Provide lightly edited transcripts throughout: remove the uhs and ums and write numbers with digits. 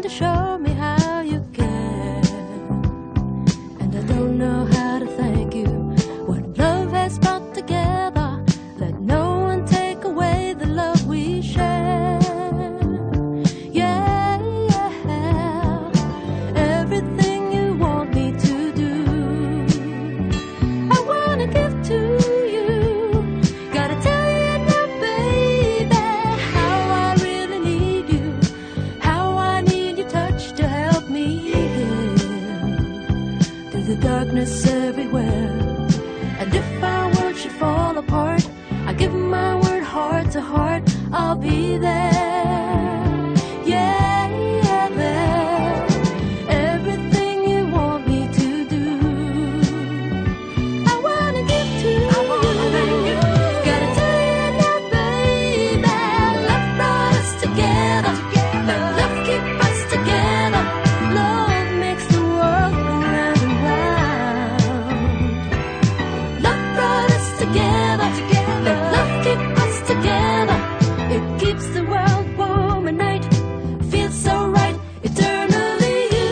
to show me how you care. And I don't know how to thank you. What love has brought together, let no one take away the love we share. Yeah, yeah. Everything you want me to do, I wanna give to you. Gotta tell you now, baby, how I really need you, how I need your touch to help me heal through the darkness everywhere. And if our world should fall apart, I give my word, heart to heart, I'll be there. Yeah, yeah, there. Everything you want me to do, I wanna give to you. Gotta tell you now, baby, love brought us together. Let love keep us together. Love makes the world go round and round. Love brought us together. Let love keep us together. It keeps the world warm at night. Feels so right, eternally you.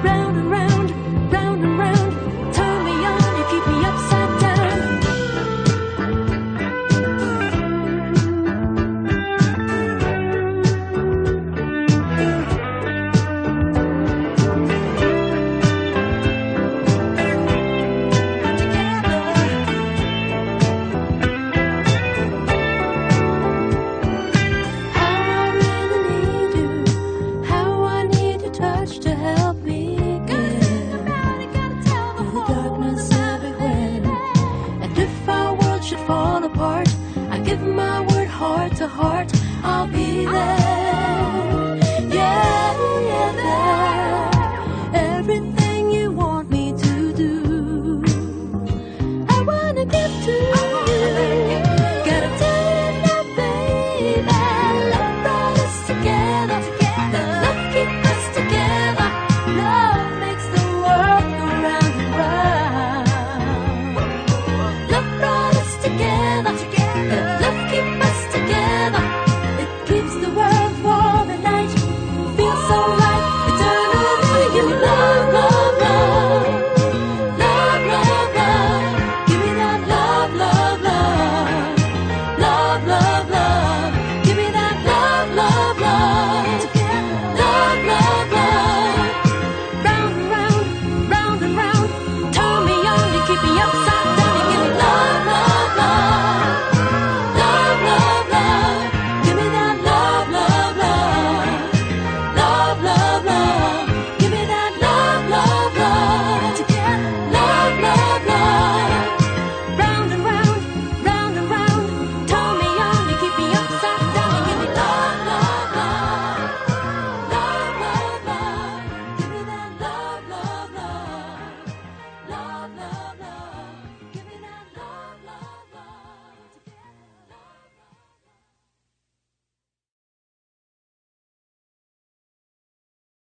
Round and round, round and round. Turn me on, you keep me upside down. How I really need you, how I need your touch to help me get through the darkness everywhere. And if our world should fall apart, I give my word, heart to heart,